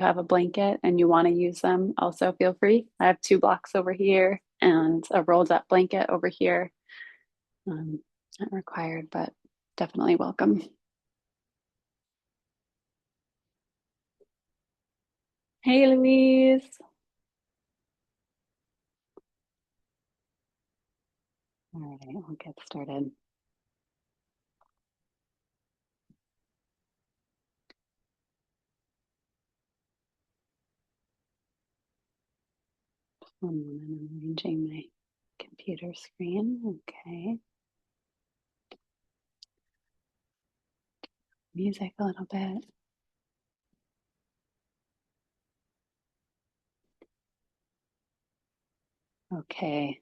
have a blanket and you want to use them, also feel free. I have two blocks over here and a rolled up blanket over here. Not required, but definitely welcome. Hey, Louise. All right, we'll get started. One moment, I'm arranging my computer screen. Okay. Music a little bit. Okay.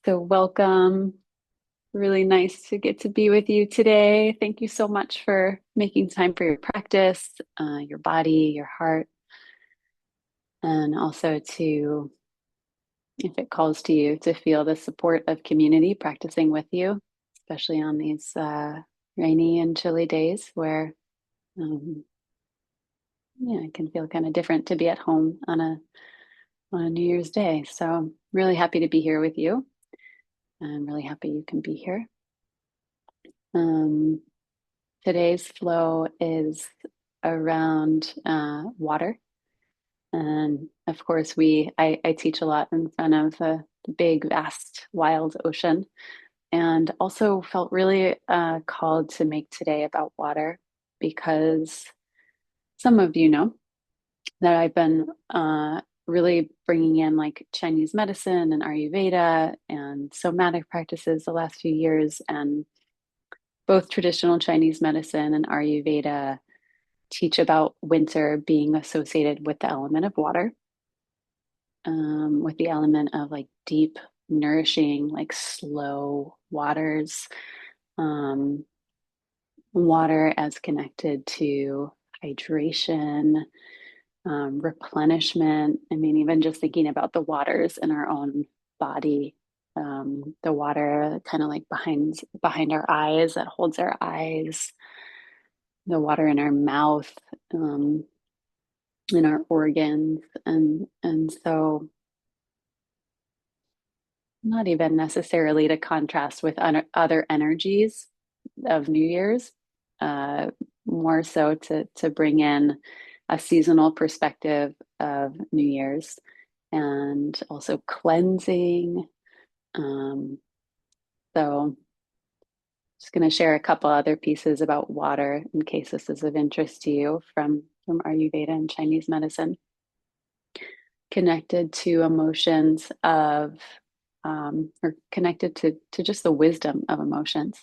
So, welcome. Really nice to get to be with you today. Thank you so much for making time for your practice, your body, your heart, and also to, if it calls to you, to feel the support of community practicing with you, especially on these rainy and chilly days where, um, yeah, it can feel kind of different to be at home on a New Year's Day. So, really happy to be here with you. I'm really happy you can be here. Um, Today's flow is around water. And of course, I teach a lot in front of the big, vast, wild ocean, and also felt really called to make today about water because some of you know that I've been really bringing in like Chinese medicine and Ayurveda and somatic practices the last few years. And both traditional Chinese medicine and Ayurveda teach about winter being associated with the element of water, with the element of like deep, nourishing, like slow waters, um, water as connected to hydration, replenishment. I mean, even just thinking about the waters in our own body, the water kind of like behind our eyes that holds our eyes, the water in our mouth, um, in our organs, and so not even necessarily to contrast with other energies of New Year's, uh, more so to bring in a seasonal perspective of New Year's and also cleansing. Um, so, just going to share a couple other pieces about water in case this is of interest to you from Ayurveda and Chinese medicine, connected to emotions of or connected to just the wisdom of emotions,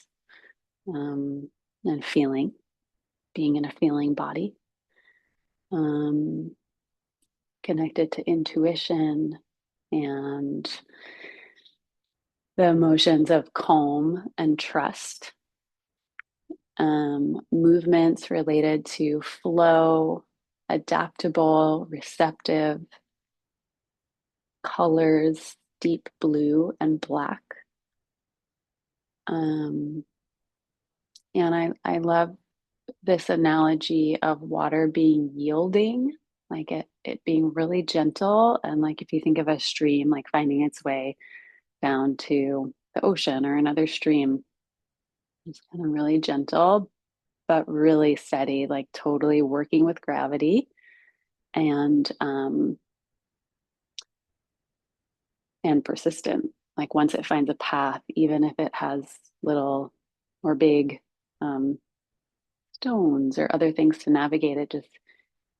um, and feeling, being in a feeling body, um, connected to intuition and the emotions of calm and trust, movements related to flow, adaptable, receptive, colors, deep blue and black. Um, and I love this analogy of water being yielding, like it being really gentle. And like if you think of a stream, like finding its way down to the ocean or another stream, it's kind of really gentle, but really steady, like totally working with gravity and and persistent. Like once it finds a path, even if it has little or big um, stones or other things to navigate, it just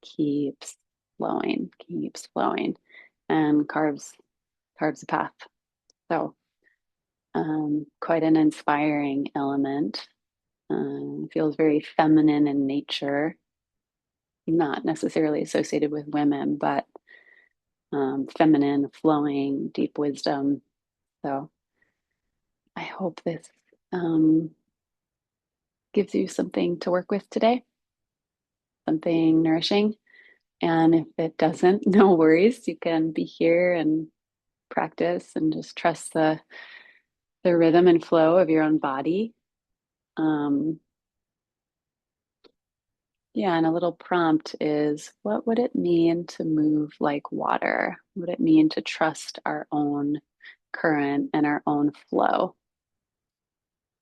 keeps flowing, and carves a path. So, quite an inspiring element. Feels very feminine in nature, not necessarily associated with women, but feminine, flowing, deep wisdom. So, I hope this um, gives you something to work with today, something nourishing. And if it doesn't, no worries. You can be here and practice and just trust the rhythm and flow of your own body. Um, Yeah, and a little prompt is what would it mean to move like water? Would it mean to trust our own current and our own flow?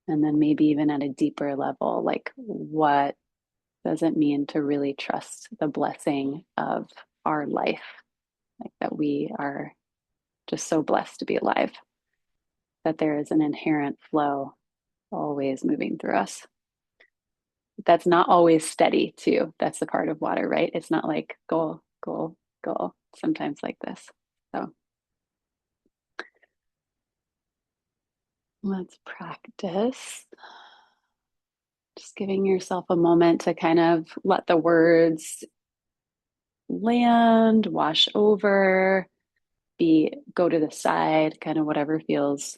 And then maybe even at a deeper level, like what does it mean to really trust the blessing of our life? Like that we are just so blessed to be alive, that there is an inherent flow always moving through us. That's not always steady, too. That's the part of water, right? It's not like go, go, go, sometimes like this. So let's practice. Just giving yourself a moment to kind of let the words land, wash over, be go to the side, kind of whatever feels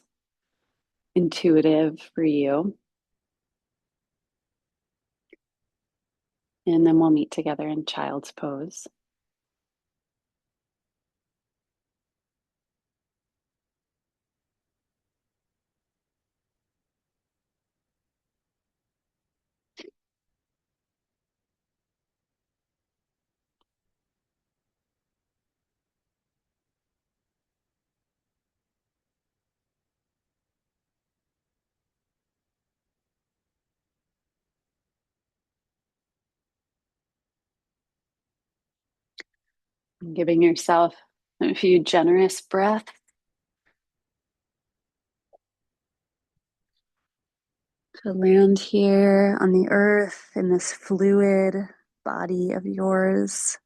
intuitive for you. And then we'll meet together in child's pose. Giving yourself a few generous breaths to land here on the earth in this fluid body of yours.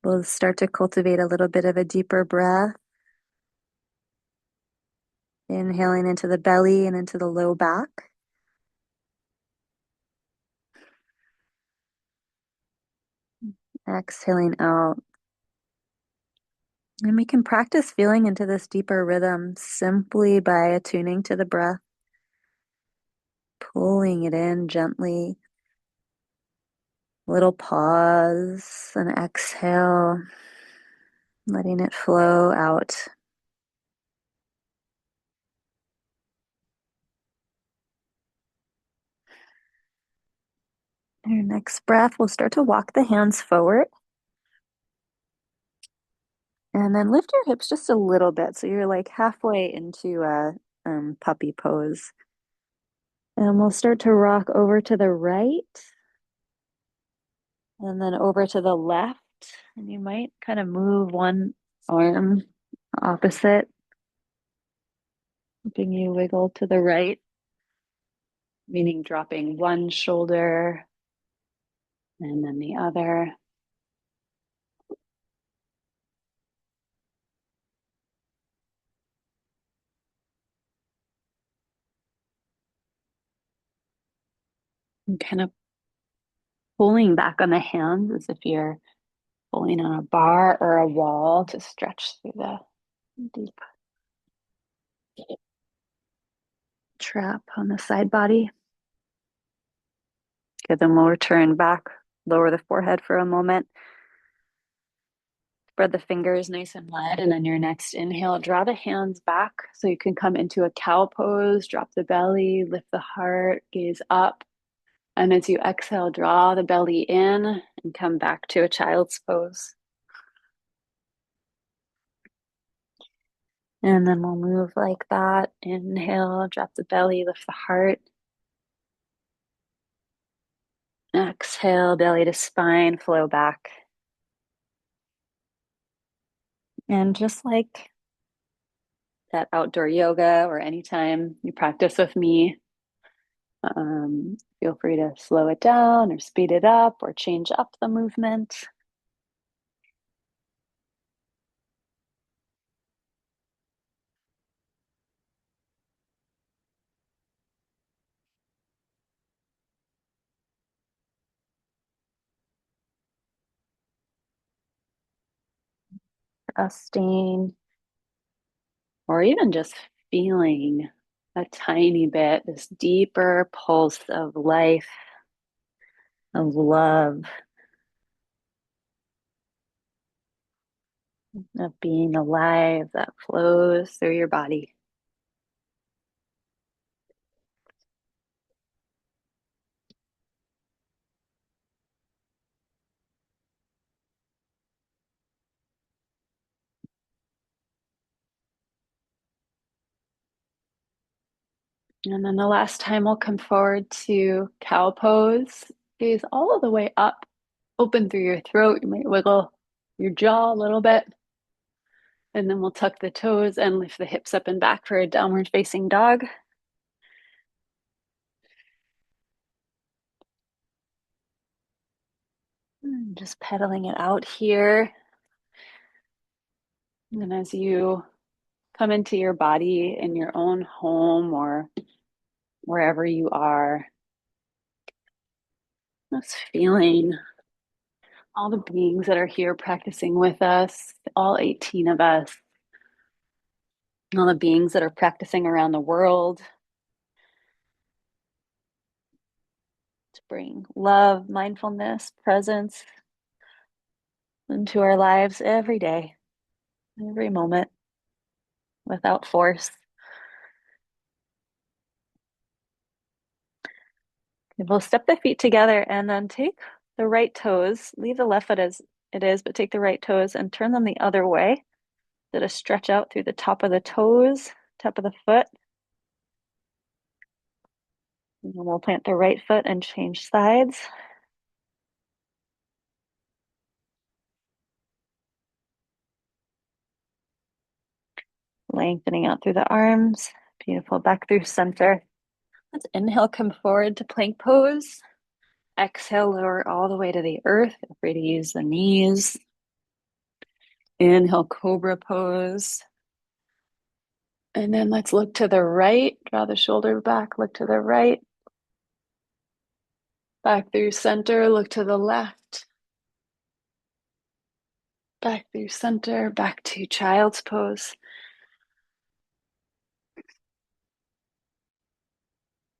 We'll start to cultivate a little bit of a deeper breath, inhaling into the belly and into the low back. Exhaling out. And we can practice feeling into this deeper rhythm simply by attuning to the breath, pulling it in gently. Little pause and exhale, letting it flow out. Your next breath, we'll start to walk the hands forward and then lift your hips just a little bit. So you're like halfway into a puppy pose. And we'll start to rock over to the right and then over to the left. And you might kind of move one arm opposite, helping you wiggle to the right, meaning dropping one shoulder and then the other. And kind of pulling back on the hands as if you're pulling on a bar or a wall to stretch through the deep trap on the side body. Good, then we'll return back, lower the forehead for a moment. Spread the fingers nice and wide, and then your next inhale, draw the hands back so you can come into a cow pose, drop the belly, lift the heart, gaze up. And as you exhale, draw the belly in and come back to a child's pose. And then we'll move like that. Inhale, drop the belly, lift the heart. Exhale, belly to spine, flow back. And just like that outdoor yoga or anytime you practice with me, feel free to slow it down or speed it up or change up the movement. Trusting, or even just feeling a tiny bit, this deeper pulse of life, of love, of being alive that flows through your body. And then the last time we'll come forward to cow pose. Gaze all the way up, open through your throat. You might wiggle your jaw a little bit. And then we'll tuck the toes and lift the hips up and back for a downward facing dog. And just pedaling it out here. And then as you come into your body in your own home or wherever you are, just feeling all the beings that are here practicing with us, all 18 of us, all the beings that are practicing around the world to bring love, mindfulness, presence into our lives every day, every moment, without force. We'll step the feet together and then take the right toes, leave the left foot as it is, but take the right toes and turn them the other way. Let us stretch out through the top of the toes, top of the foot. And then we'll plant the right foot and change sides. Lengthening out through the arms. Beautiful. Back through center. Let's inhale, come forward to plank pose. Exhale, lower all the way to the earth. Feel free to use the knees. Inhale, cobra pose. And then let's look to the right. Draw the shoulder back, look to the right. Back through center, look to the left. Back through center, back to child's pose.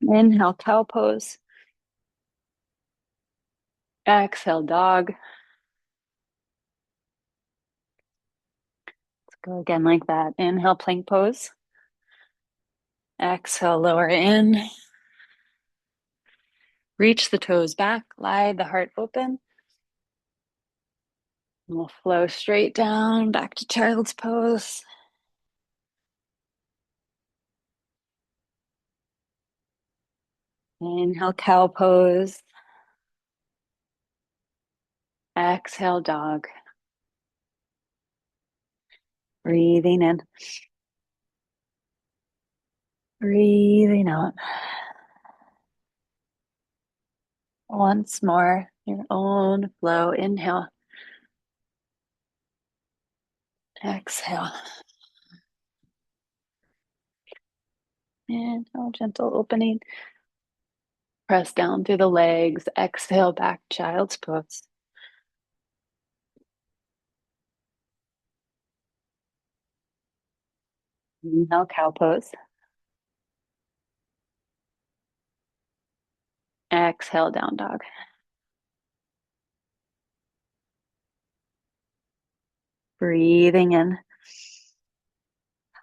Inhale, cow pose. Exhale, dog. Let's go again like that. Inhale, plank pose. Exhale, lower in. Reach the toes back, lie the heart open. And we'll flow straight down, back to child's pose. Inhale, cow pose. Exhale, dog. Breathing in. Breathing out. Once more, your own flow. Inhale. Exhale. Inhale, gentle opening. Press down through the legs. Exhale, back child's pose. Inhale, cow pose. Exhale, down dog. Breathing in.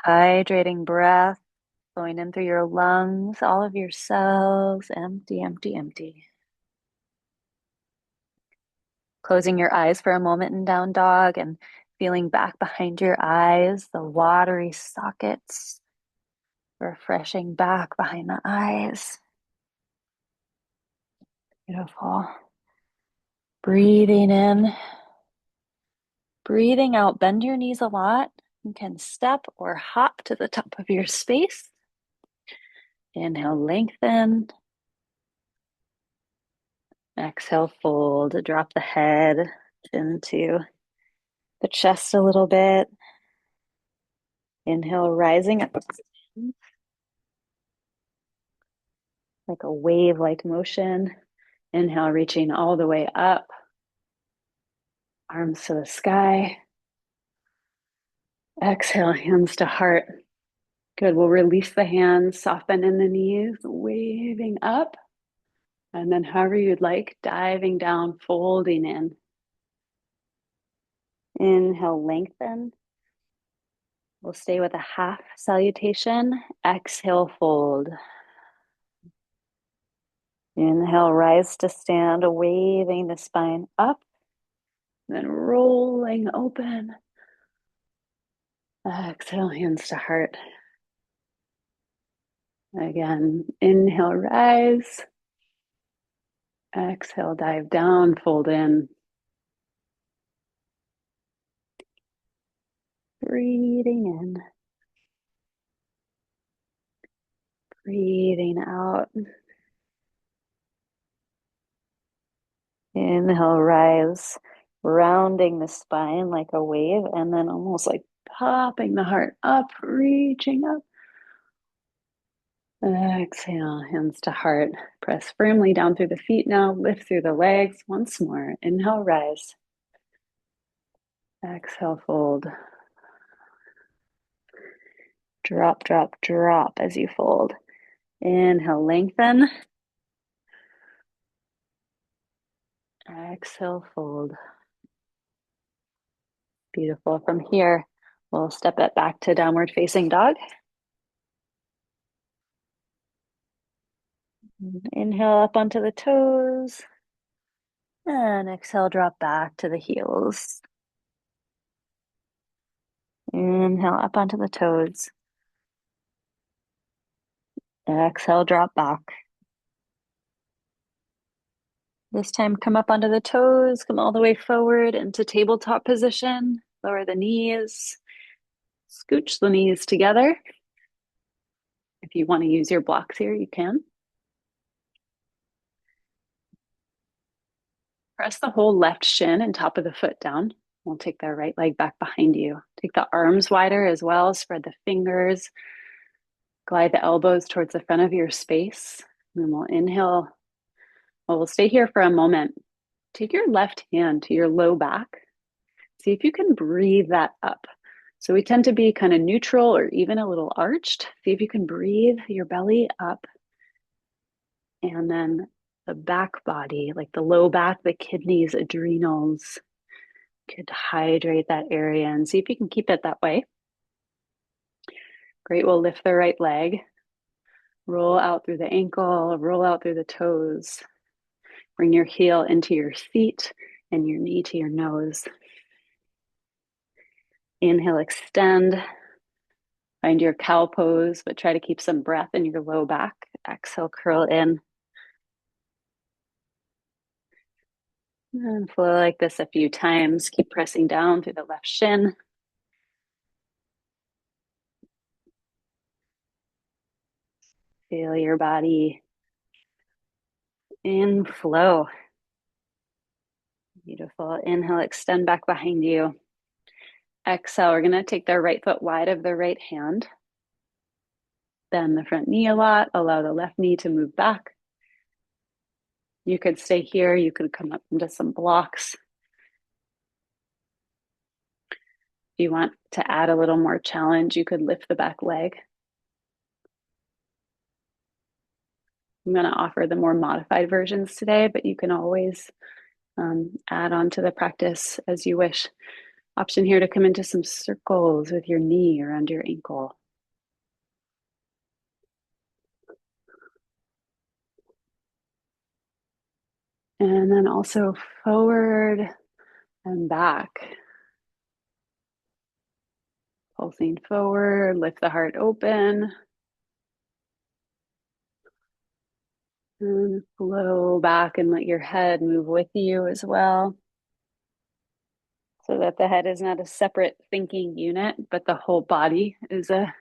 Hydrating breath. Flowing in through your lungs, all of your cells. Empty, empty, empty. Closing your eyes for a moment in down dog and feeling back behind your eyes, the watery sockets. Refreshing back behind the eyes. Beautiful. Breathing in. Breathing out. Bend your knees a lot. You can step or hop to the top of your space. Inhale, lengthen. Exhale, fold. Drop the head into the chest a little bit. Inhale, rising up like a wave-like motion. Inhale, reaching all the way up. Arms to the sky. Exhale, hands to heart. Good. We'll release the hands, soften in the knees, waving up. And then, however you'd like, diving down, folding in. Inhale, lengthen. We'll stay with a half salutation. Exhale, fold. Inhale, rise to stand, waving the spine up. Then rolling open. Exhale, hands to heart. Again, inhale, rise. Exhale, dive down, fold in. Breathing in, breathing out. Inhale, rise, rounding the spine like a wave, and then almost like popping the heart up, reaching up. Exhale, hands to heart. Press firmly down through the feet now. Lift through the legs once more. Inhale, rise. Exhale, fold. Drop, drop, drop as you fold. Inhale, lengthen. Exhale, fold. Beautiful. From here, we'll step it back to downward facing dog. Inhale up onto the toes. And exhale, drop back to the heels. Inhale up onto the toes. Exhale, drop back. This time, come up onto the toes, come all the way forward into tabletop position. Lower the knees, scooch the knees together. If you want to use your blocks here, you can. Press the whole left shin and top of the foot down. We'll take the right leg back behind you. Take the arms wider as well. Spread the fingers. Glide the elbows towards the front of your space. And then we'll inhale. Well, we'll stay here for a moment. Take your left hand to your low back. See if you can breathe that up. So we tend to be kind of neutral or even a little arched. See if you can breathe your belly up. And then the back body, like the low back, the kidneys, adrenals, could hydrate that area and see if you can keep it that way. Great. We'll lift the right leg, roll out through the ankle, roll out through the toes. Bring your heel into your feet and your knee to your nose. Inhale, extend. Find your cow pose, but try to keep some breath in your low back. Exhale, curl in. And flow like this a few times. Keep pressing down through the left shin. Feel your body in flow. Beautiful. Inhale, extend back behind you. Exhale, we're going to take the right foot wide of the right hand. Bend the front knee a lot. Allow the left knee to move back. You could stay here. You could come up into some blocks. If you want to add a little more challenge, you could lift the back leg. I'm going to offer the more modified versions today, but you can always add on to the practice as you wish. Option here to come into some circles with your knee around your ankle. And then also forward and back. Pulsing forward, lift the heart open. And flow back and let your head move with you as well. So that the head is not a separate thinking unit, but the whole body is a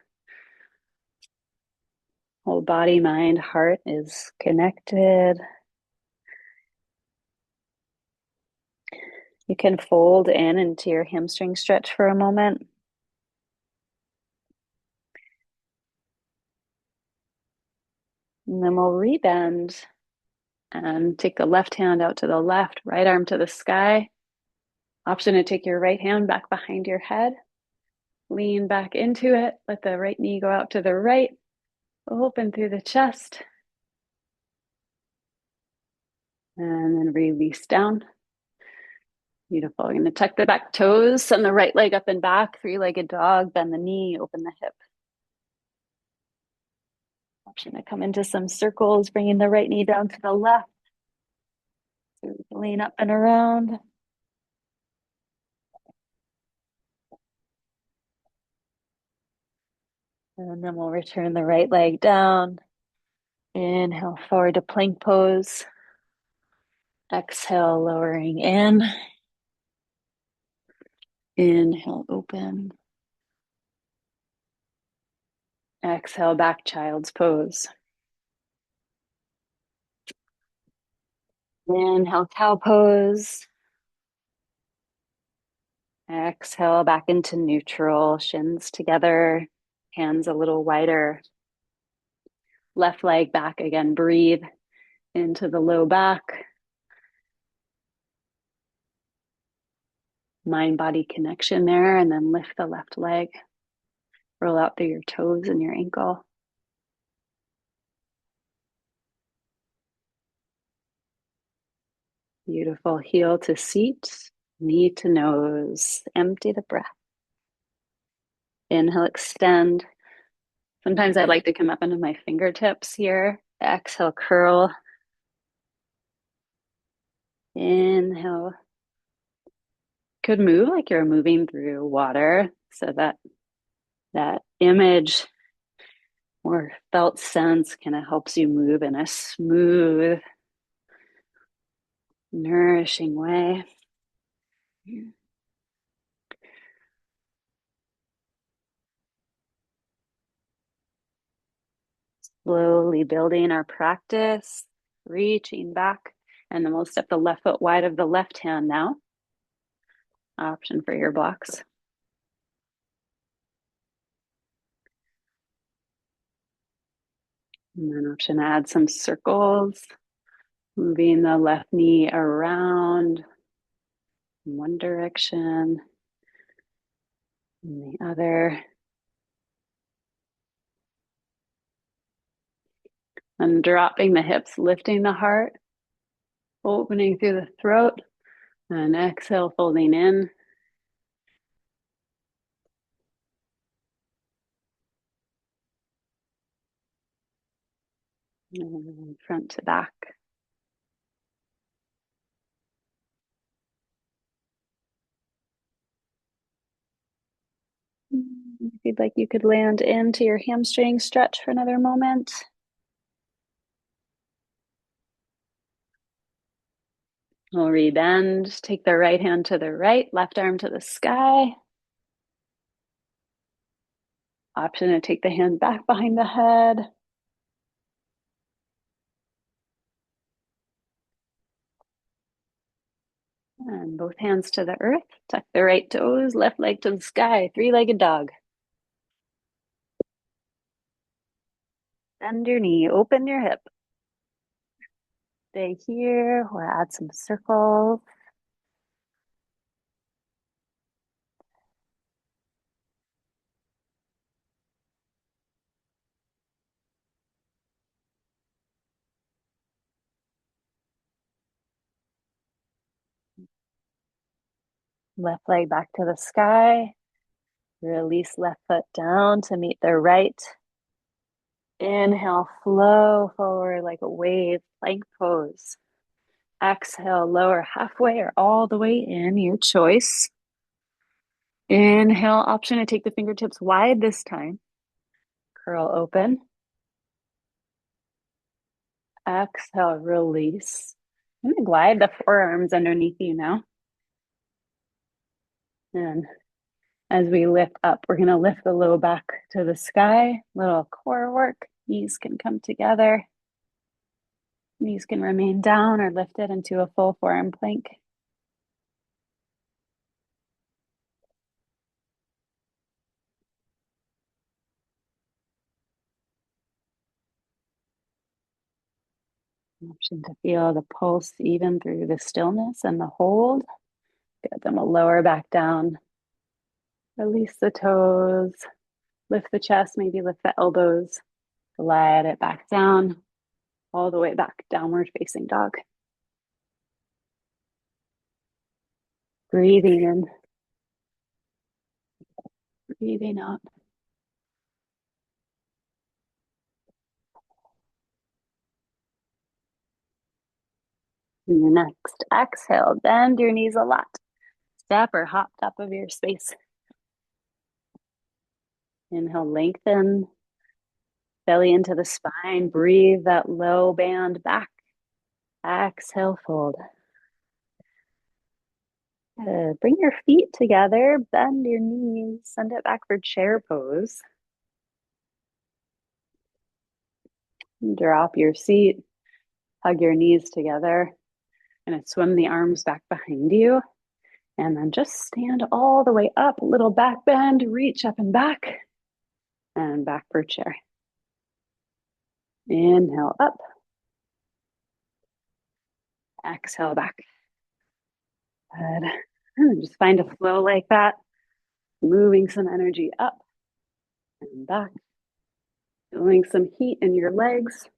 whole body, mind, heart is connected. You can fold in into your hamstring stretch for a moment. And then we'll rebend and take the left hand out to the left, right arm to the sky. Option to take your right hand back behind your head. Lean back into it. Let the right knee go out to the right. Open through the chest. And then release down. Beautiful. We're going to tuck the back toes, send the right leg up and back, three-legged dog, bend the knee, open the hip. Option to come into some circles, bringing the right knee down to the left. So lean up and around. And then we'll return the right leg down. Inhale forward to plank pose. Exhale, lowering in. Inhale, open. Exhale, back child's pose. Inhale, cow pose. Exhale, back into neutral, shins together, hands a little wider. Left leg back again, breathe into the low back. Mind-body connection there, and then lift the left leg. Roll out through your toes and your ankle. Beautiful. Heel to seat, knee to nose. Empty the breath. Inhale, extend. Sometimes I like to come up into my fingertips here. Exhale, curl. Inhale. Could move like you're moving through water, so that image or felt sense kind of helps you move in a smooth, nourishing way. Slowly building our practice, reaching back, and then we'll step the left foot wide of the left hand now. Option for your blocks. And then option to add some circles, moving the left knee around in one direction and the other. And dropping the hips, lifting the heart, opening through the throat, and exhale, folding in. And front to back. If you'd like, you could land into your hamstring stretch for another moment. We'll rebend, take the right hand to the right, left arm to the sky. Option to take the hand back behind the head. And both hands to the earth. Tuck the right toes, left leg to the sky, three-legged dog. Bend your knee, open your hip. Stay here. We'll add some circles. Left leg back to the sky. Release left foot down to meet the right. Inhale, flow forward like a wave, plank pose. Exhale, lower halfway or all the way in, your choice. Inhale, option to take the fingertips wide this time. Curl open. Exhale, release. I'm going to glide the forearms underneath you now. And as we lift up, we're going to lift the low back to the sky. Little core work. Knees can come together. Knees can remain down or lifted into a full forearm plank. Option to feel the pulse even through the stillness and the hold. Good. Then we'll lower back down. Release the toes. Lift the chest, maybe lift the elbows. Glide it back down, all the way back, downward facing dog. Breathing in, breathing out. And your next exhale, bend your knees a lot. Step or hop top of your space. Inhale, lengthen. Belly into the spine. Breathe that low band back. Exhale, fold. Good. Bring your feet together. Bend your knees. Send it back for chair pose. Drop your seat. Hug your knees together. And swim the arms back behind you. And then just stand all the way up. Little back bend. Reach up and back. And back for chair. Inhale up. Exhale back. Good. And just find a flow like that. Moving some energy up and back. Feeling some heat in your legs.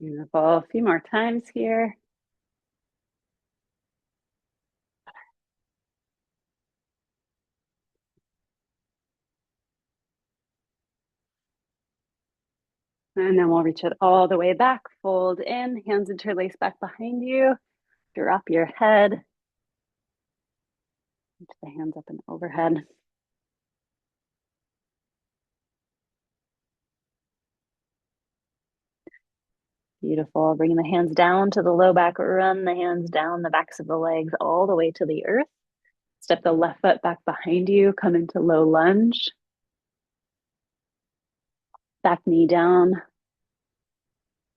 Beautiful. A few more times here. And then we'll reach it all the way back. Fold in, hands interlace back behind you. Drop your head. Reach the hands up and overhead. Beautiful. Bringing the hands down to the low back. Run the hands down the backs of the legs all the way to the earth. Step the left foot back behind you. Come into low lunge. Back knee down.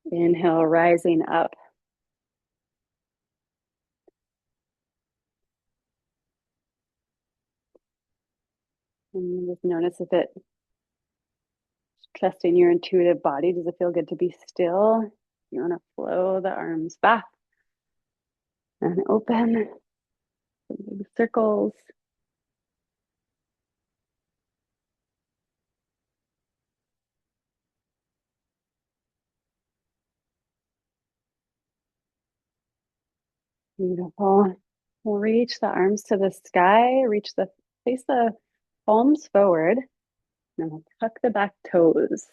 Inhale, rising up. And just notice if it, trusting your intuitive body, does it feel good to be still? You want to flow the arms back and open. Big circles. Beautiful. We'll reach the arms to the sky, face the palms forward, and we'll tuck the back toes.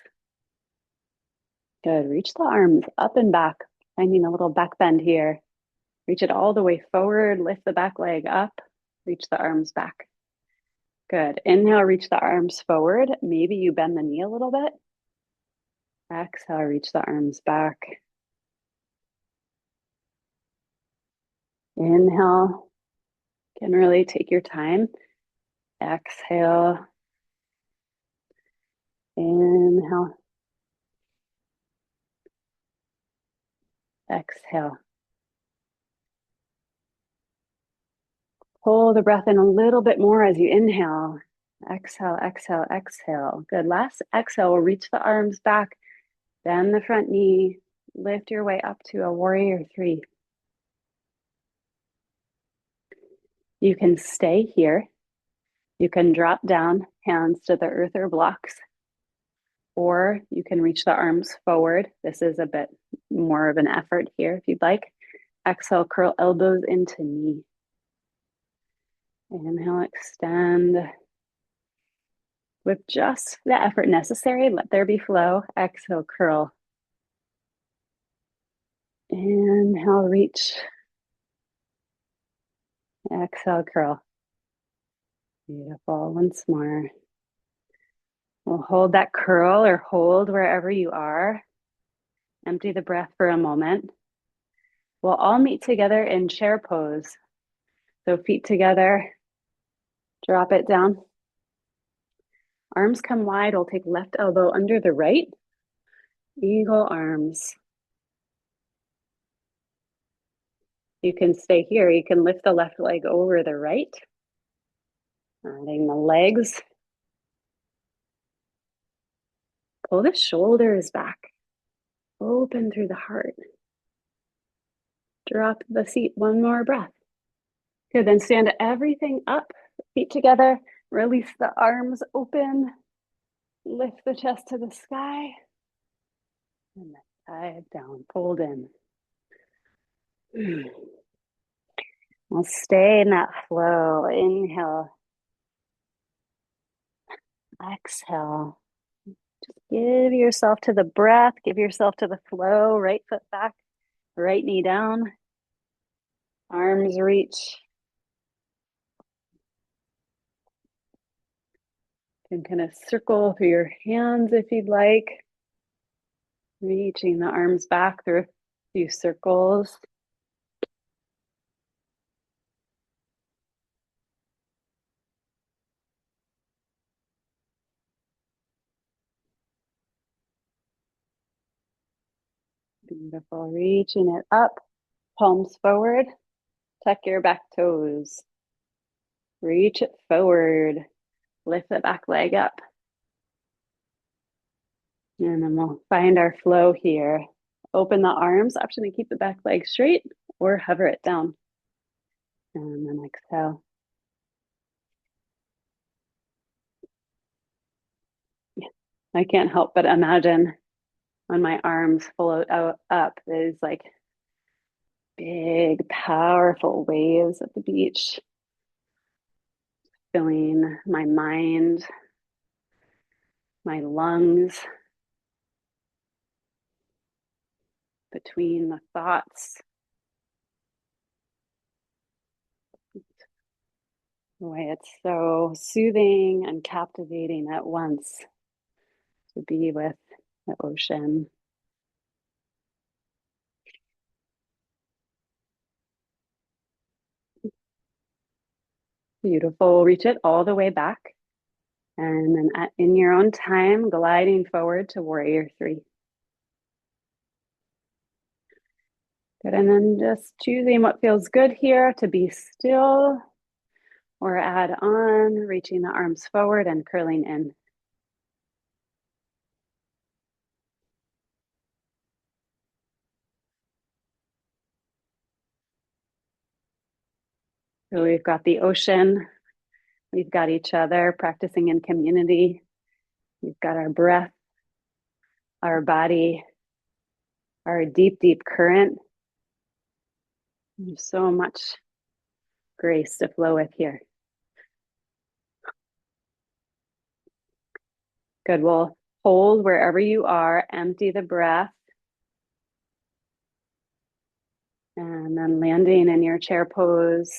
Good. Reach the arms up and back, finding a little back bend here. Reach it all the way forward, lift the back leg up, reach the arms back. Good. Inhale, reach the arms forward. Maybe you bend the knee a little bit. Exhale, reach the arms back. Inhale. Can really take your time. Exhale. Inhale. Exhale. Pull the breath in a little bit more as you inhale. Exhale, exhale, exhale. Good. Last exhale, we'll reach the arms back, bend the front knee, lift your way up to a warrior three. You can stay here. You can drop down, hands to the earth or blocks, or you can reach the arms forward. This is a bit more of an effort here if you'd like. Exhale, curl elbows into knee. Inhale, extend. With just the effort necessary, let there be flow. Exhale, curl. Inhale, reach. Exhale, curl. Beautiful. Once more. We'll hold that curl or hold wherever you are. Empty the breath for a moment. We'll all meet together in chair pose. So feet together, drop it down. Arms come wide. We'll take left elbow under the right. Eagle arms. You can stay here. You can lift the left leg over the right. Adding the legs. Pull the shoulders back. Open through the heart. Drop the seat. One more breath. Good. Then stand everything up. Feet together. Release the arms open. Lift the chest to the sky. And dive down. Fold in. We'll stay in that flow. Inhale. Exhale. Just give yourself to the breath, give yourself to the flow. Right foot back, right knee down, arms reach. You can kind of circle through your hands if you'd like, reaching the arms back through a few circles. Beautiful. Reaching it up, palms forward, tuck your back toes. Reach it forward, lift the back leg up. And then we'll find our flow here. Open the arms, option to keep the back leg straight or hover it down. And then exhale. I can't help but imagine when my arms float up, there's like big, powerful waves at the beach, filling my mind, my lungs, between the thoughts. The way it's so soothing and captivating at once to be with the ocean. Beautiful. Reach it all the way back. And then in your own time, gliding forward to warrior three. Good. And then just choosing what feels good here to be still or add on, reaching the arms forward and curling in. So we've got the ocean, we've got each other practicing in community, we've got our breath, our body, our deep, deep current. There's so much grace to flow with here. Good. We'll hold wherever you are, empty the breath. And then landing in your chair pose,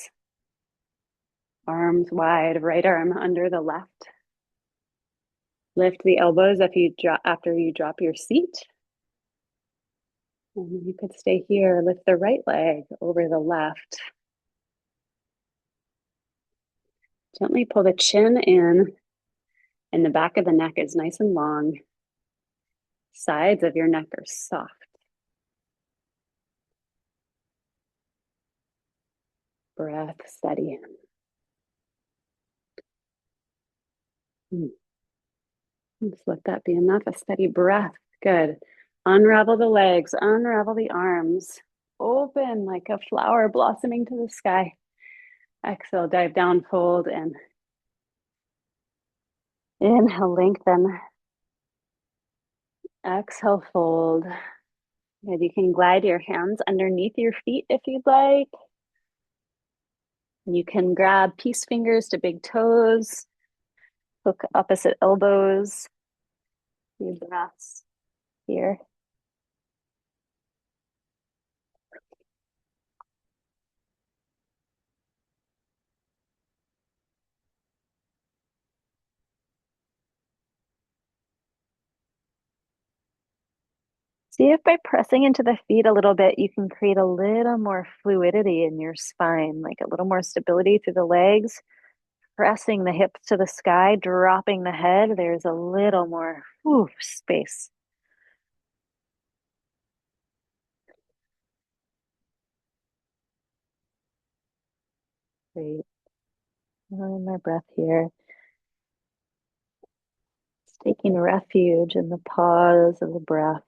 arms wide, right arm under the left. Lift the elbows after you drop your seat. And you could stay here, lift the right leg over the left. Gently pull the chin in, and the back of the neck is nice and long. Sides of your neck are soft. Breath steady. Just let that be enough. A steady breath. Good. Unravel the legs, unravel the arms. Open like a flower blossoming to the sky. Exhale, dive down, fold in. Inhale, lengthen. Exhale, fold. Good. You can glide your hands underneath your feet if you'd like. You can grab peace fingers to big toes, hook opposite elbows. Few breaths here. See if by pressing into the feet a little bit, you can create a little more fluidity in your spine, like a little more stability through the legs. Pressing the hips to the sky, dropping the head. There's a little more space. Great. My breath here. It's taking refuge in the pause of the breath.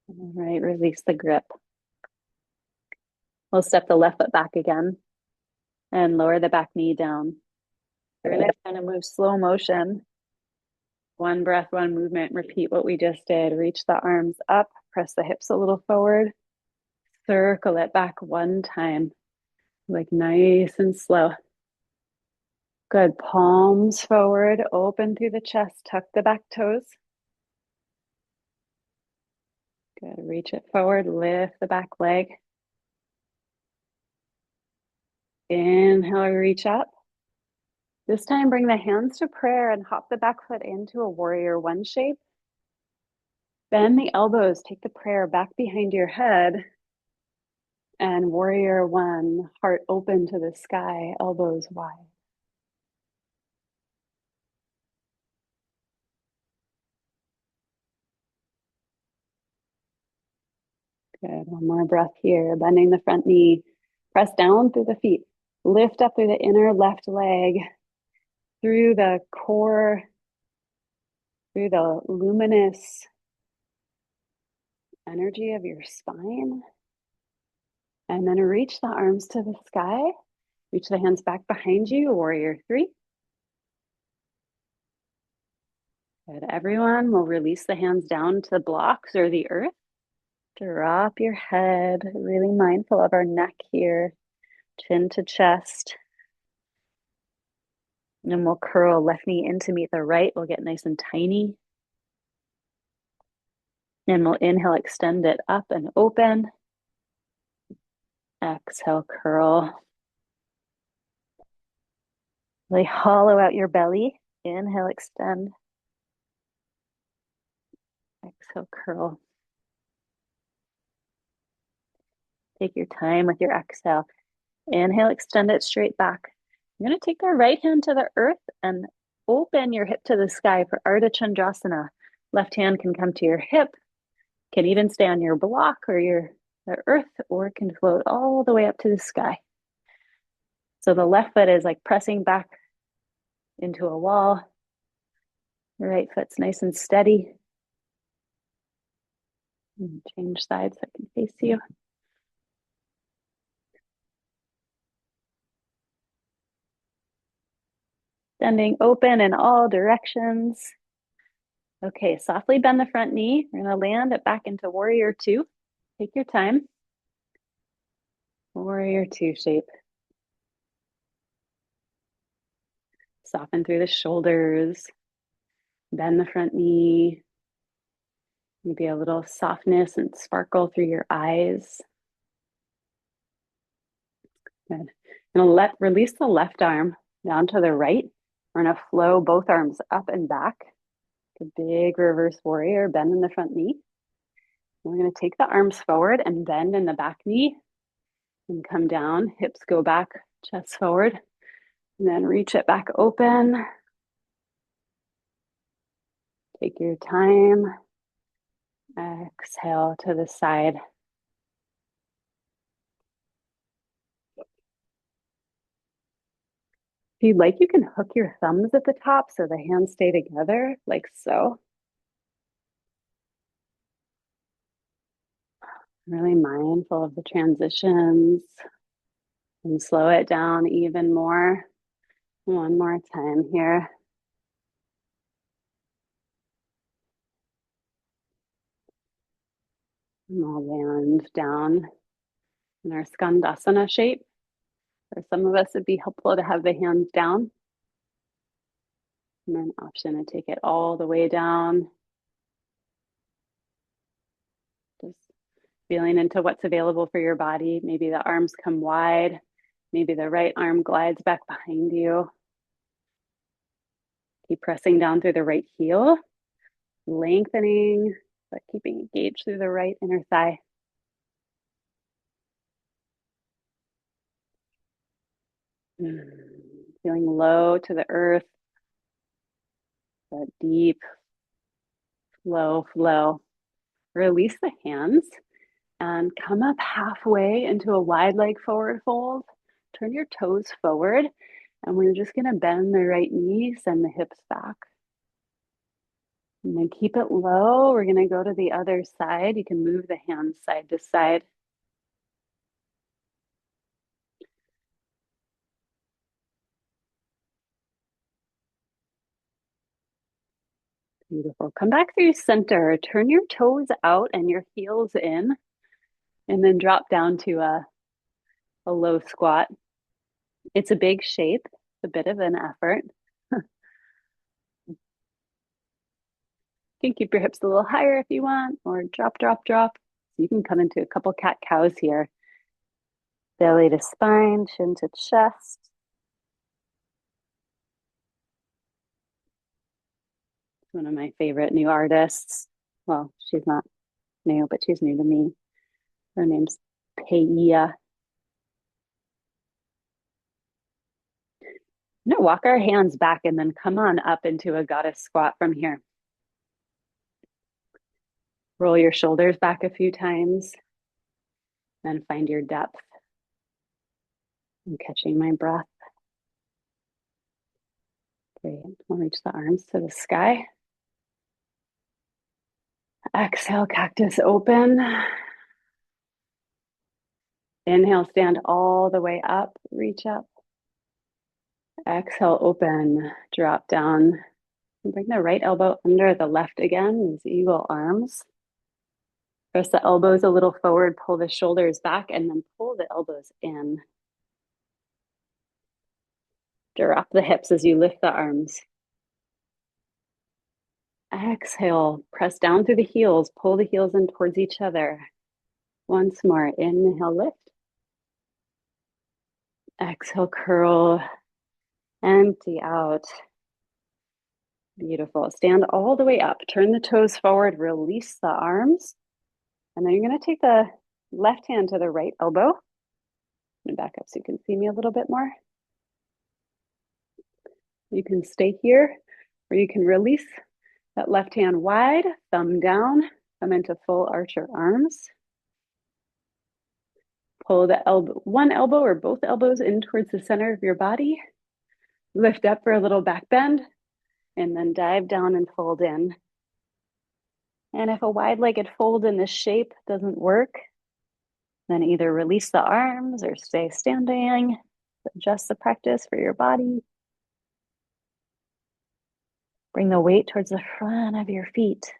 All right, release the grip. We'll step the left foot back again and lower the back knee down. We're going to kind of move slow motion. One breath, one movement. Repeat what we just did. Reach the arms up, press the hips a little forward, circle it back one time. Like nice and slow. Good. Palms forward, open through the chest, tuck the back toes. Good. Reach it forward, lift the back leg. Inhale, reach up. This time, bring the hands to prayer and hop the back foot into a warrior one shape. Bend the elbows, take the prayer back behind your head. And warrior one, heart open to the sky, elbows wide. Good. One more breath here. Bending the front knee. Press down through the feet. Lift up through the inner left leg, through the core, through the luminous energy of your spine. And then reach the arms to the sky. Reach the hands back behind you, warrior three. Good. Everyone will release the hands down to the blocks or the earth. Drop your head, really mindful of our neck here, chin to chest. And then we'll curl left knee in to meet the right. We'll get nice and tiny. And we'll inhale, extend it up and open. Exhale, curl. Really hollow out your belly. Inhale, extend. Exhale, curl. Take your time with your exhale. Inhale, extend it straight back. You're going to take the right hand to the earth and open your hip to the sky for Ardha Chandrasana. Left hand can come to your hip, can even stay on your block or the earth, or can float all the way up to the sky. So the left foot is like pressing back into a wall. The right foot's nice and steady. And change sides so I can face you. Standing open in all directions. Okay, softly bend the front knee. We're going to land it back into warrior two. Take your time. Warrior two shape. Soften through the shoulders. Bend the front knee. Maybe a little softness and sparkle through your eyes. Good. And release the left arm down to the right. We're going to flow both arms up and back. A big reverse warrior, bend in the front knee. And we're going to take the arms forward and bend in the back knee and come down. Hips go back, chest forward. And then reach it back open. Take your time. Exhale to the side. If you'd like, you can hook your thumbs at the top so the hands stay together, like so. Really mindful of the transitions and slow it down even more. One more time here. And I'll land down in our Skandasana shape. For some of us, it'd be helpful to have the hands down. And then option to take it all the way down. Just feeling into what's available for your body. Maybe the arms come wide. Maybe the right arm glides back behind you. Keep pressing down through the right heel, lengthening, but keeping engaged through the right inner thigh. Feeling low to the earth, that deep flow. Release the hands and come up halfway into a wide leg forward fold. Turn your toes forward, and we're just going to bend the right knee, send the hips back. And then keep it low. We're going to go to the other side. You can move the hands side to side. Beautiful. Come back through center. Turn your toes out and your heels in, and then drop down to a a low squat. It's a big shape, a bit of an effort. You can keep your hips a little higher if you want, or drop, drop, drop. So you can come into a couple cat cows here. Belly to spine, chin to chest. One of my favorite new artists. Well, she's not new, but she's new to me. Her name's Peia. Now walk our hands back and then come on up into a goddess squat from here. Roll your shoulders back a few times and find your depth. I'm catching my breath. Great. I'll reach the arms to the sky. Exhale, cactus open. Inhale, stand all the way up, reach up. Exhale, open, drop down. Bring the right elbow under the left again, these eagle arms. Press the elbows a little forward, pull the shoulders back, and then pull the elbows in. Drop the hips as you lift the arms. Exhale, press down through the heels, pull the heels in towards each other. Once more, inhale, lift. Exhale, curl, empty out. Beautiful. Stand all the way up. Turn the toes forward, release the arms. And then you're going to take the left hand to the right elbow. And back up so you can see me a little bit more. You can stay here, or you can release that left hand wide, thumb down, come into full archer arms. Pull the elbow, one elbow or both elbows in towards the center of your body. Lift up for a little back bend, and then dive down and fold in. And if a wide-legged fold in this shape doesn't work, then either release the arms or stay standing. Adjust the practice for your body. Bring the weight towards the front of your feet.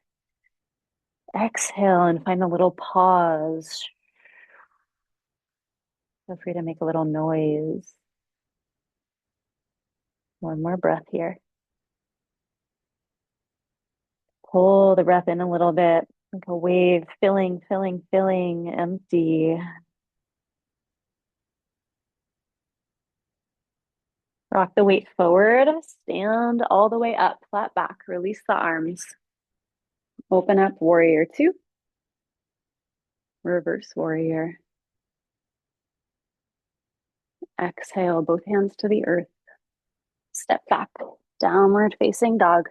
Exhale and find a little pause. Feel free to make a little noise. One more breath here. Pull the breath in a little bit, like a wave, filling, filling, filling, empty. Rock the weight forward, stand all the way up, flat back, release the arms. Open up, warrior two. Reverse warrior. Exhale, both hands to the earth. Step back, downward facing dog.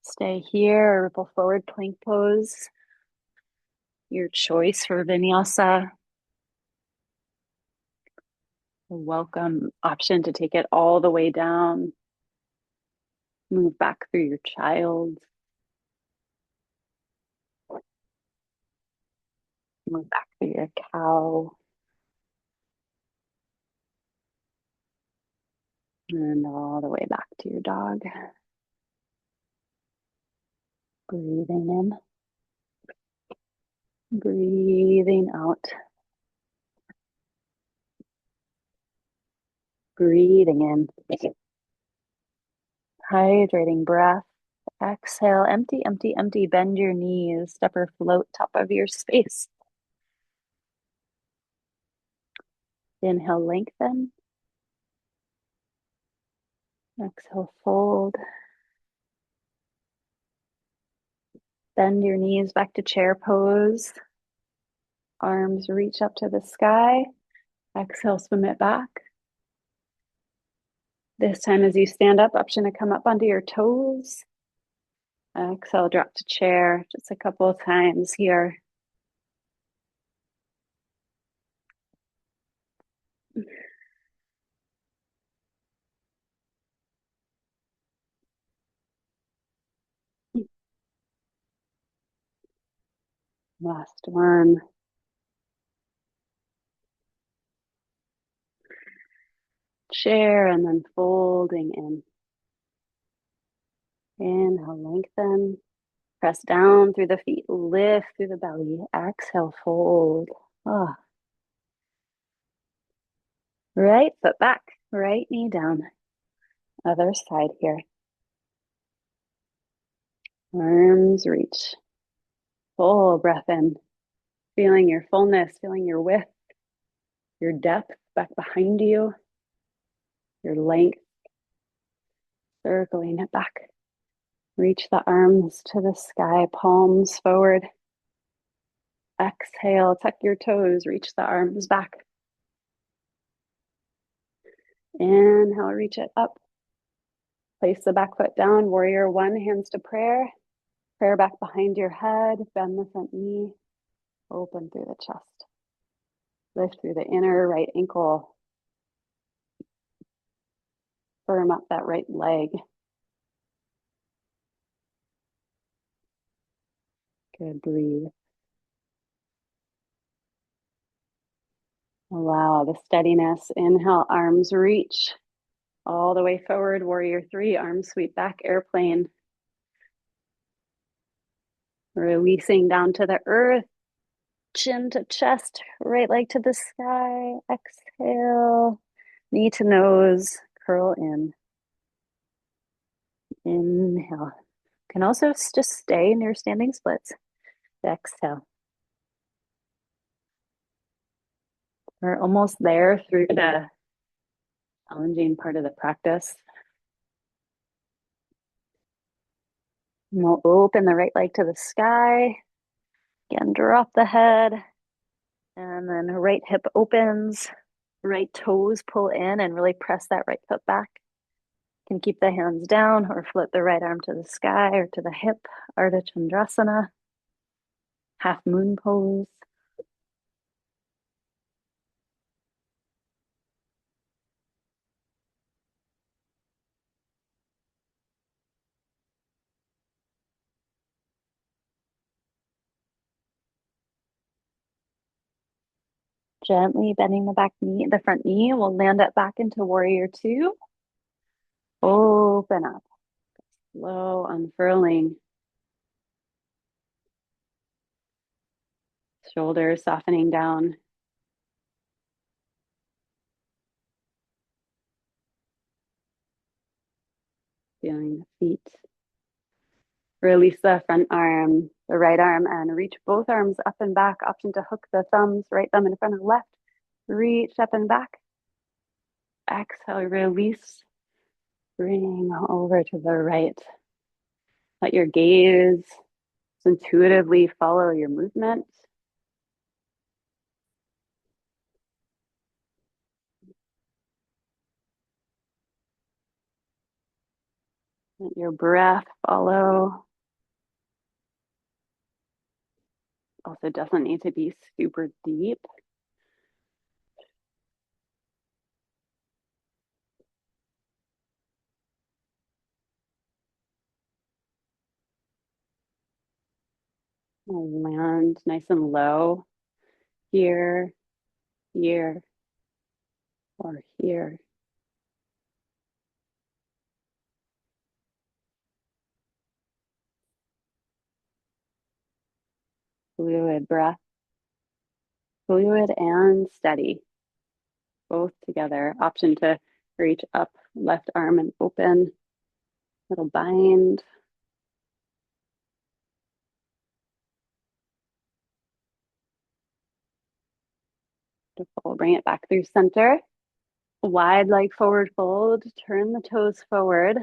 Stay here, ripple forward, plank pose. Your choice for vinyasa. A welcome option to take it all the way down. Move back through your child. Move back through your cow. And all the way back to your dog. Breathing in. Breathing out. Breathing in. Hydrating breath. Exhale, empty, empty, empty. Bend your knees. Step or float top of your space. Inhale, lengthen. Exhale, fold. Bend your knees back to chair pose. Arms reach up to the sky. Exhale, swim it back. This time as you stand up, option to come up onto your toes. Exhale, drop to chair just a couple of times here. Last one. Chair and then folding in. Inhale, lengthen. Press down through the feet, lift through the belly. Exhale, fold. Ah. Right foot back, right knee down. Other side here. Arms reach. Full breath in. Feeling your fullness, feeling your width, your depth back behind you, your length, circling it back. Reach the arms to the sky, palms forward. Exhale, tuck your toes, reach the arms back. Inhale, reach it up. Place the back foot down, warrior one, hands to prayer. Prayer back behind your head, bend the front knee, open through the chest. Lift through the inner right ankle. Firm up that right leg. Good, breathe. Allow the steadiness. Inhale, arms reach all the way forward. Warrior three, arms sweep back, airplane. Releasing down to the earth, chin to chest, right leg to the sky. Exhale, knee to nose, curl in. Inhale. Can also just stay in your standing splits. Exhale. We're almost there through the challenging part of the practice. And we'll open the right leg to the sky. Again, drop the head. And then right hip opens. Right toes pull in and really press that right foot back. You can keep the hands down or flip the right arm to the sky or to the hip. Ardha Chandrasana. Half moon pose. Gently bending the back knee, the front knee. We'll land it back into warrior two. Open up. Slow unfurling. Shoulders softening down. Feeling the feet. Release the front arm, the right arm, and reach both arms up and back. Option to hook the thumbs, right thumb in front of left. Reach up and back. Exhale, release. Bring over to the right. Let your gaze intuitively follow your movement. Let your breath follow. Also doesn't need to be super deep. Land nice and low here, here, or here. Fluid breath, fluid and steady, both together. Option to reach up, left arm and open, little bind. Beautiful. Bring it back through center. Wide leg forward fold, turn the toes forward,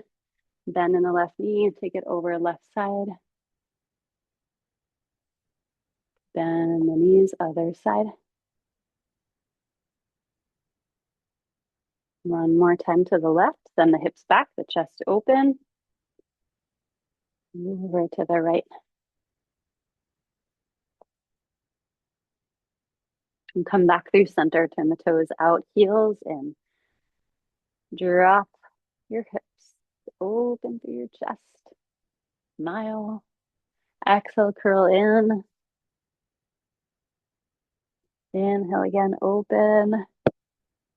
bend in the left knee, take it over left side. Bend the knees, other side. One more time to the left, send the hips back, the chest open. Move over to the right. And come back through center, turn the toes out, heels in. Drop your hips, open through your chest. Smile. Exhale, curl in. Inhale again, open.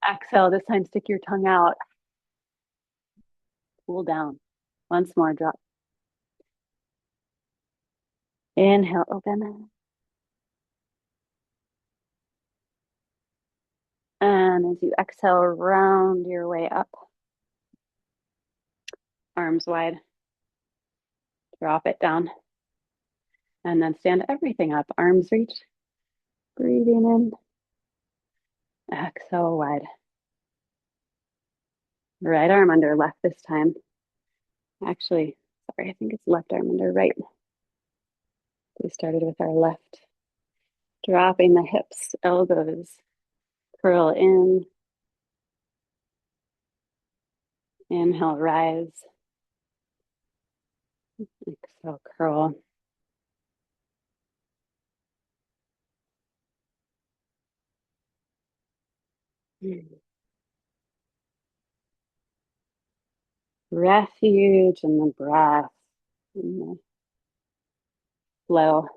Exhale, this time stick your tongue out. Cool down. Once more, drop. Inhale, open. And as you exhale, round your way up, arms wide, drop it down, and then stand everything up, arms reach, breathing in, exhale wide. Right arm under left this time. Actually, sorry, I think it's left arm under right. We started with our left. Dropping the hips, elbows, curl in. Inhale, rise. Exhale, curl. Refuge in the breath, in the flow.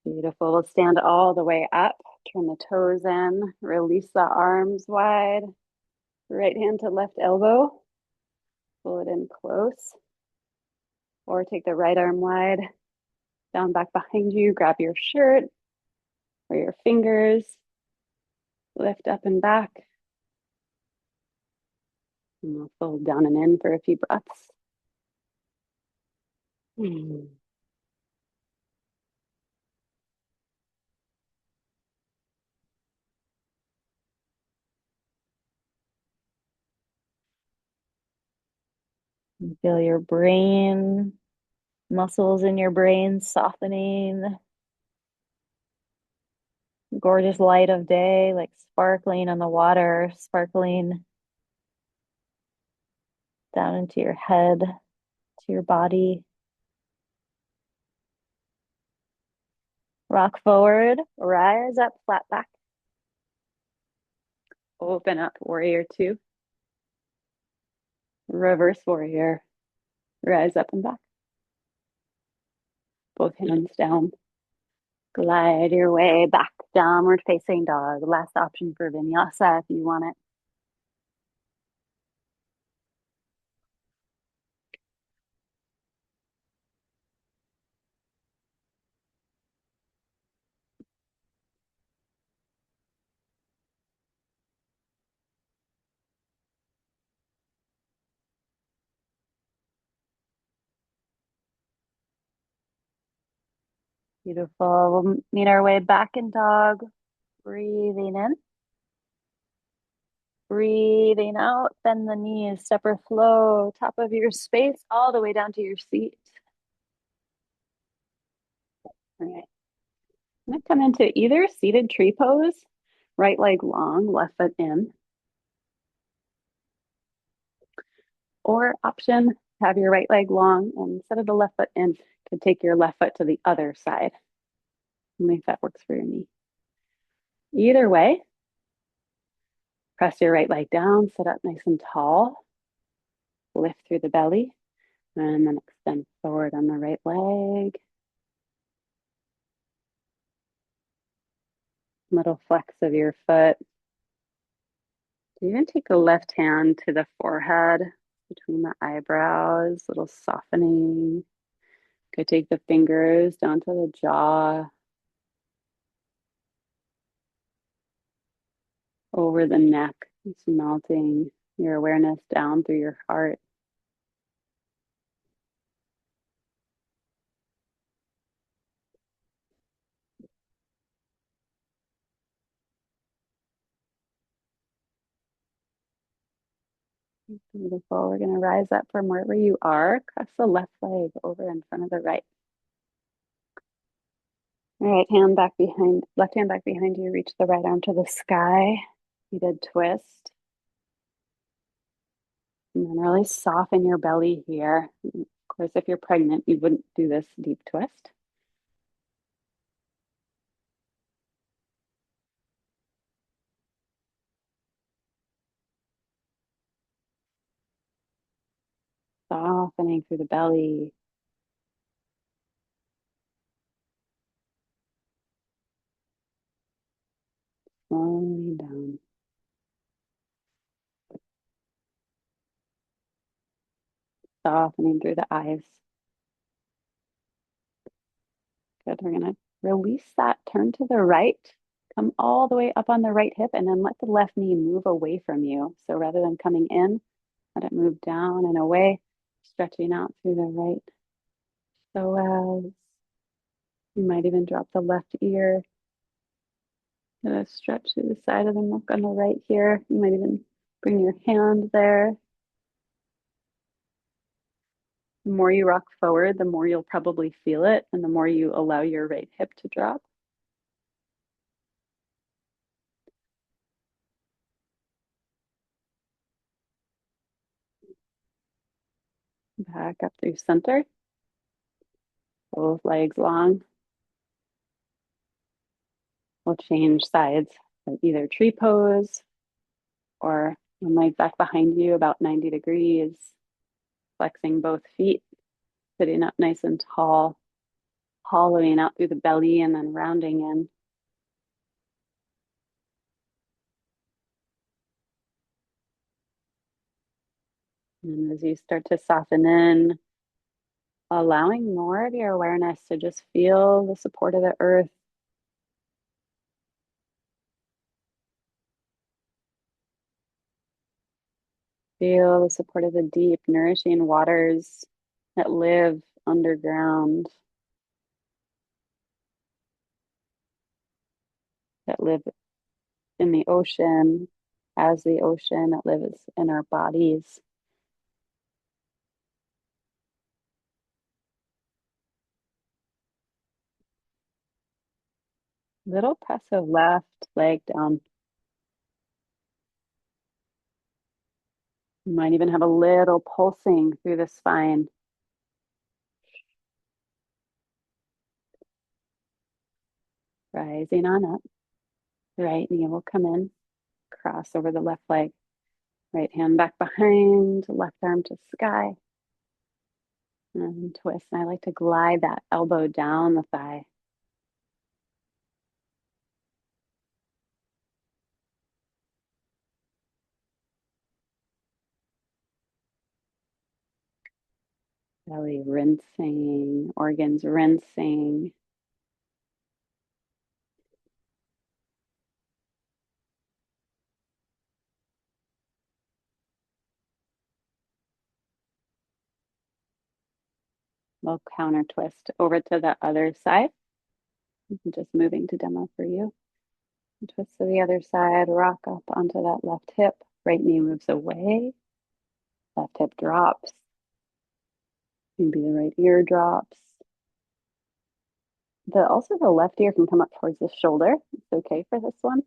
Beautiful. We'll stand all the way up. Turn the toes in. Release the arms wide. Right hand to left elbow. Pull it in close. Or take the right arm wide. Down back behind you. Grab your shirt or your fingers. Lift up and back. And we'll fold down and in for a few breaths. Feel your brain, muscles in your brain softening. Gorgeous light of day, like sparkling on the water, sparkling down into your head, to your body. Rock forward, rise up, flat back. Open up, warrior two. Reverse warrior. Rise up and back. Both hands down. Glide your way back. Downward facing dog. Last option for vinyasa if you want it. Beautiful. We'll meet our way back in dog. Breathing in. Breathing out. Bend the knees. Step or flow. Top of your space all the way down to your seat. All right. I'm going to come into either seated tree pose, right leg long, left foot in, or option, have your right leg long and instead of the left foot in, to take your left foot to the other side. Only if that works for your knee. Either way, press your right leg down, sit up nice and tall, lift through the belly, and then extend forward on the right leg. Little flex of your foot. Even take the left hand to the forehead, between the eyebrows, little softening. Could take the fingers down to the jaw, over the neck, just melting your awareness down through your heart. Beautiful. We're going to rise up from wherever you are. Cross the left leg over in front of the right. Right hand back behind, left hand back behind you. Reach the right arm to the sky. Seated twist. And then really soften your belly here. Of course, if you're pregnant, you wouldn't do this deep twist. Softening through the belly. Slowly down. Softening through the eyes. Good. We're going to release that, turn to the right, come all the way up on the right hip, and then let the left knee move away from you. So rather than coming in, let it move down and away, stretching out through the right. So as you might even drop the left ear, get a stretch through the side of the neck on the right here. You might even bring your hand there. The more you rock forward, the more you'll probably feel it, and the more you allow your right hip to drop. Back up through center, both legs long. We'll change sides, so either tree pose or one leg back behind you about 90 degrees, flexing both feet, sitting up nice and tall, hollowing out through the belly and then rounding in. And as you start to soften in, allowing more of your awareness to just feel the support of the earth. Feel the support of the deep, nourishing waters that live underground, that live in the ocean, as the ocean, that lives in our bodies. Little press of left leg down. You might even have a little pulsing through the spine. Rising on up. Right knee will come in, cross over the left leg. Right hand back behind, left arm to sky. And twist. And I like to glide that elbow down the thigh. Belly rinsing, organs rinsing. We'll counter twist over to the other side. I'm just moving to demo for you. Twist to the other side, rock up onto that left hip. Right knee moves away. Left hip drops. Maybe the right ear drops. Also the left ear can come up towards the shoulder. It's okay for this one.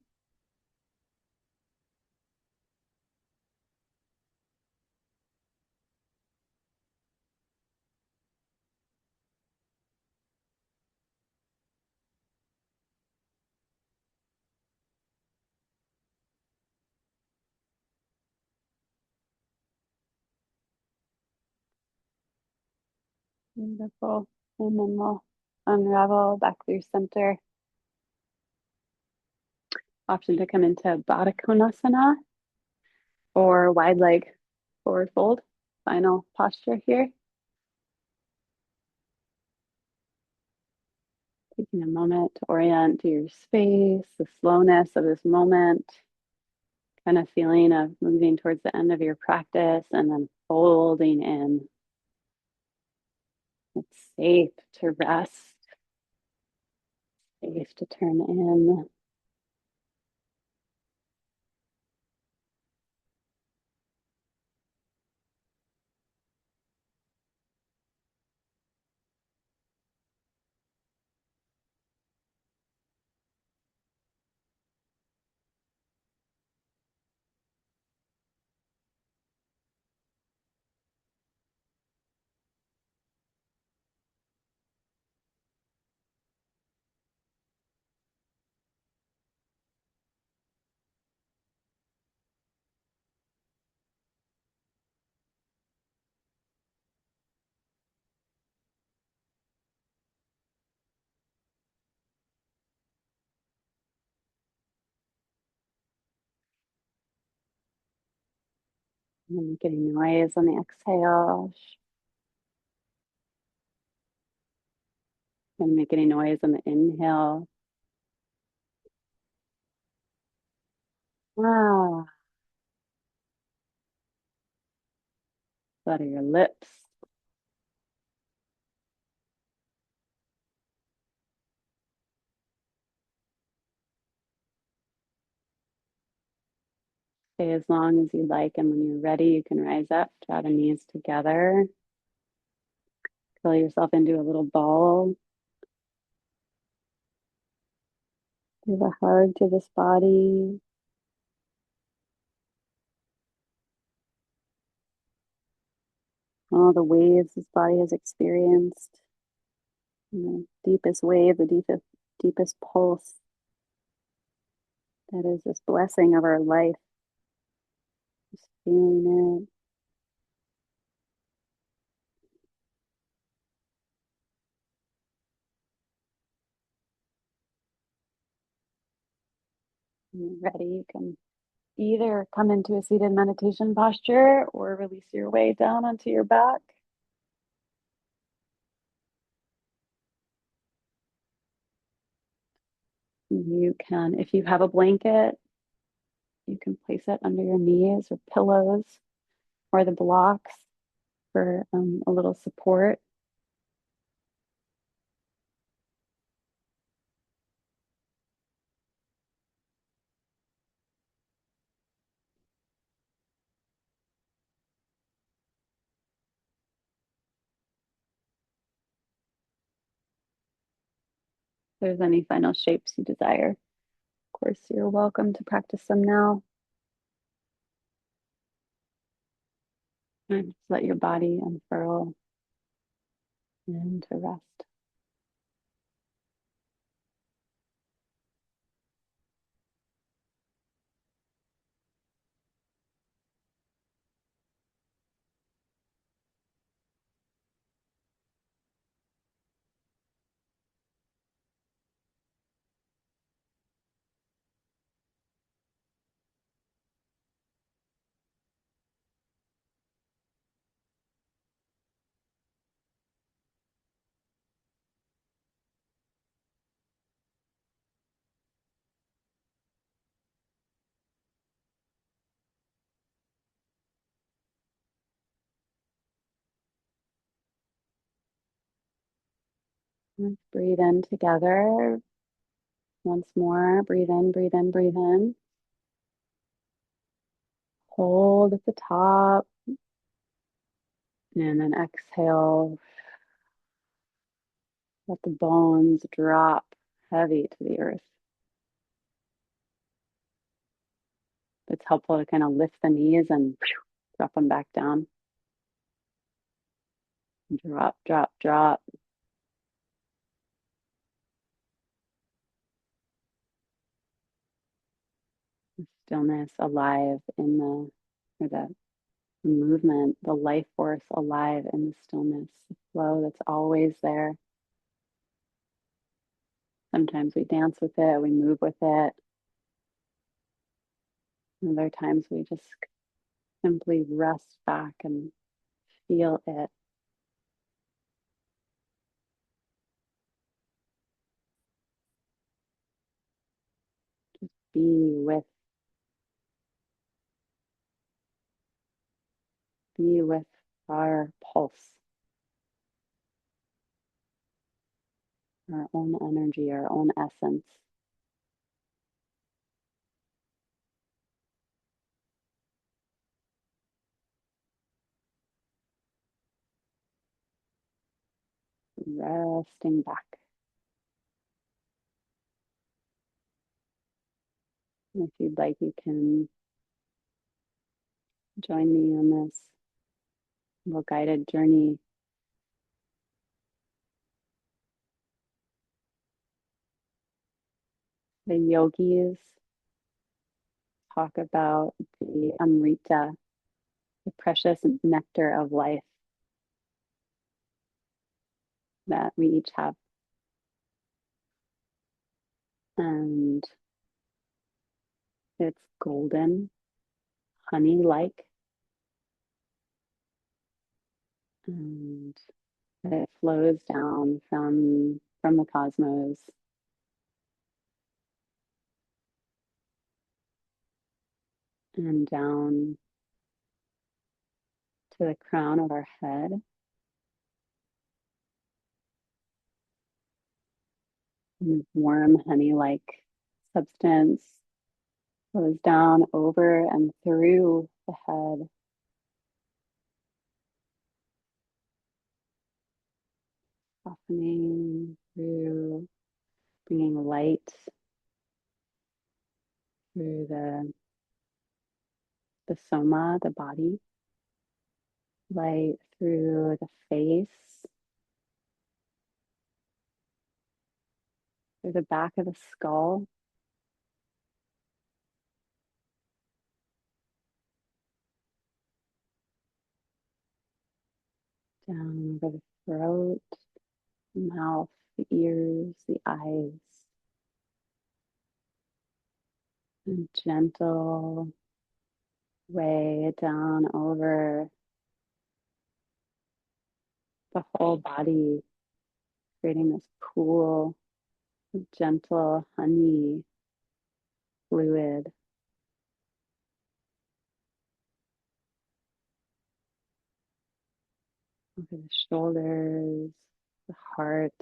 Beautiful. And then we'll unravel back through center. Option to come into Baddha Konasana or wide leg forward fold. Final posture here. Taking a moment to orient to your space, the slowness of this moment, kind of feeling of moving towards the end of your practice and then folding in. It's safe to rest, safe to turn in. And then getting noise on the exhale. Gonna make any noise on the inhale. Ah, flutter your lips. Stay as long as you like, and when you're ready, you can rise up, draw the knees together, curl yourself into a little ball. Give a hug to this body. All the waves this body has experienced. The deepest wave, the deepest pulse. That is this blessing of our life. Just feeling it. When you're ready, you can either come into a seated meditation posture or release your way down onto your back. You can, if you have a blanket, you can place it under your knees or pillows or the blocks for a little support. If there's any final shapes you desire, of course, you're welcome to practice them now. And just let your body unfurl and to rest. Let's breathe in together. Once more, breathe in, breathe in, breathe in. Hold at the top. And then exhale. Let the bones drop heavy to the earth. It's helpful to kind of lift the knees and drop them back down. Drop, drop, drop. The stillness alive in or the movement, the life force alive in the stillness, the flow that's always there. Sometimes we dance with it, we move with it. And other times we just simply rest back and feel it. Be with, be with our pulse, our own energy, our own essence. Resting back. If you'd like, you can join me on this little guided journey. The yogis talk about the amrita, the precious nectar of life that we each have. And it's golden, honey like, and it flows down from from the cosmos and down to the crown of our head. And warm honey-like substance goes down over and through the head, softening through, bringing light through the soma, the body, light through the face, through the back of the skull, down over the throat, mouth, the ears, the eyes, and gentle way down over the whole body, creating this pool of gentle honey fluid over the shoulders, the heart,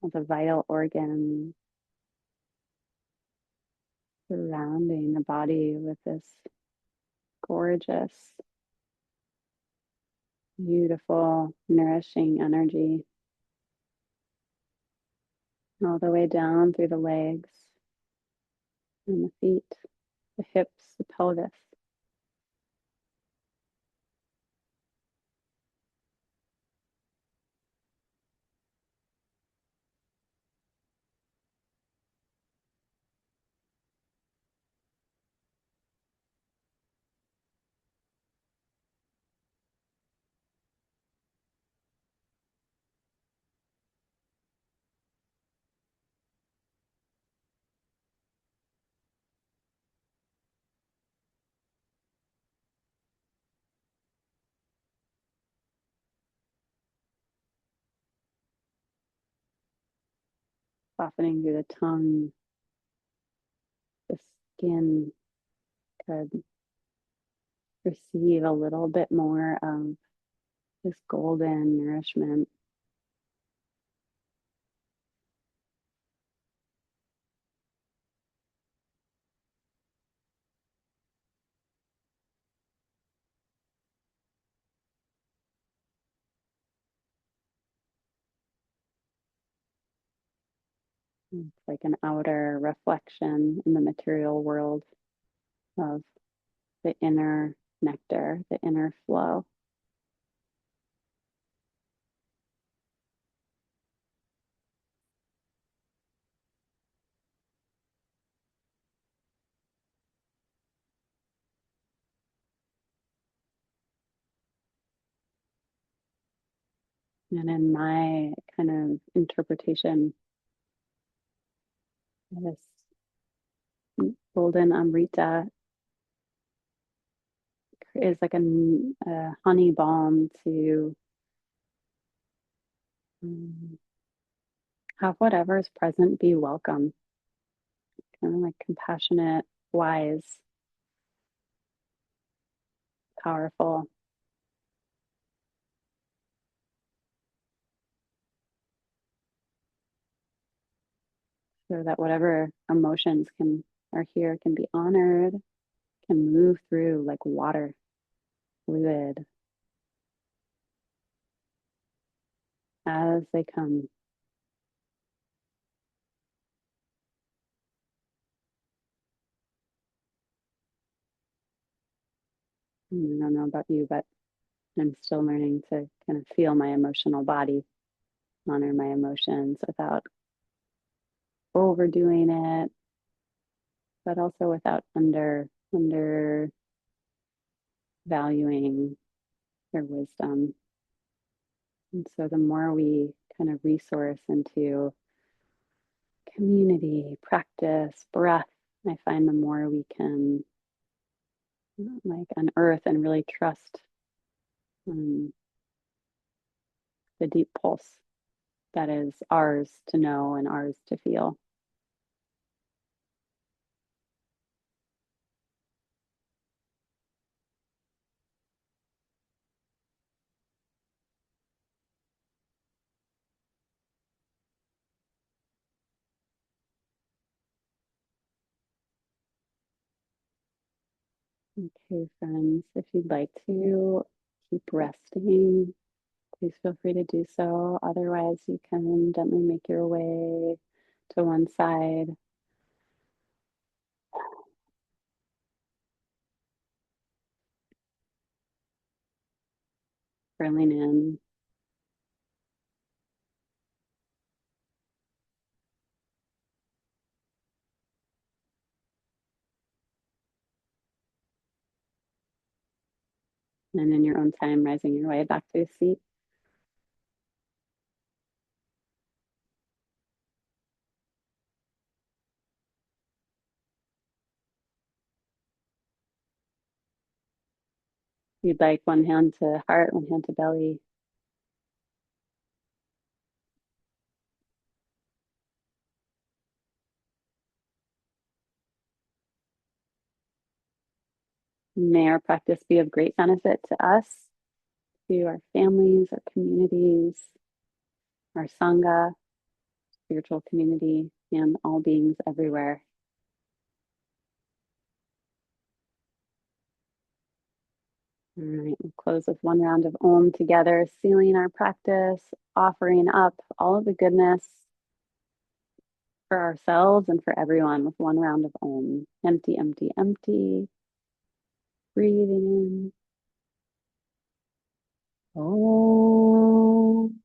all the vital organs, surrounding the body with this gorgeous, beautiful, nourishing energy, all the way down through the legs and the feet, the hips, the pelvis. Softening through the tongue, the skin could receive a little bit more of this golden nourishment. It's like an outer reflection in the material world of the inner nectar, the inner flow. And in my kind of interpretation, this golden amrita is like a honey balm to have whatever is present be welcome, kind of like compassionate, wise, powerful, so that whatever emotions can are here can be honored, can move through like water, fluid, as they come. I don't know about you, but I'm still learning to kind of feel my emotional body, honor my emotions without overdoing it, but also without under valuing their wisdom. And so the more we kind of resource into community, practice, breath, I find the more we can like unearth and really trust um, the deep pulse that is ours to know and ours to feel. Okay, friends, if you'd like to keep resting, please feel free to do so. Otherwise, you can gently make your way to one side, curling in. And in your own time, rising your way back to a seat. You'd like one hand to heart, one hand to belly. May our practice be of great benefit to us, to our families, our communities, our Sangha, spiritual community, and all beings everywhere. All right, we'll close with one round of Om together, sealing our practice, offering up all of the goodness for ourselves and for everyone with one round of Om. Empty, empty, empty. Breathing in. Om.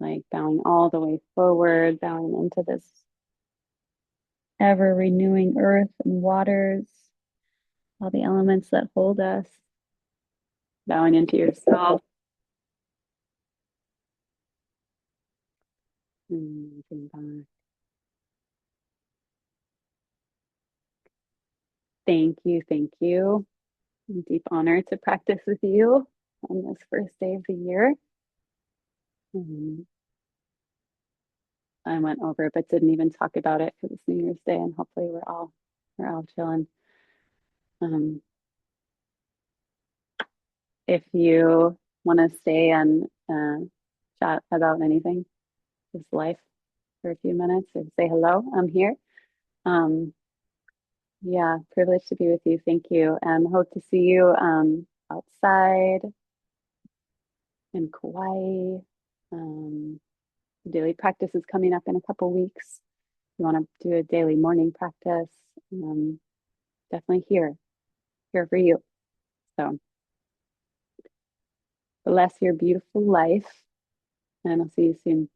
Like bowing all the way forward, bowing into this ever renewing earth and waters, all the elements that hold us, bowing into yourself. And back. Thank you. Thank you. Deep honor to practice with you on this first day of the year. I went over but didn't even talk about it because it's New Year's Day and hopefully we're all chilling. Um, if you want to stay and chat about anything, just life for a few minutes or say hello, I'm here. Um, yeah, privileged to be with you. Thank you. And hope to see you outside in Kauai. Um, daily practice is coming up in a couple weeks. You want to do a daily morning practice, um, definitely here for you. So bless your beautiful life, and I'll see you soon.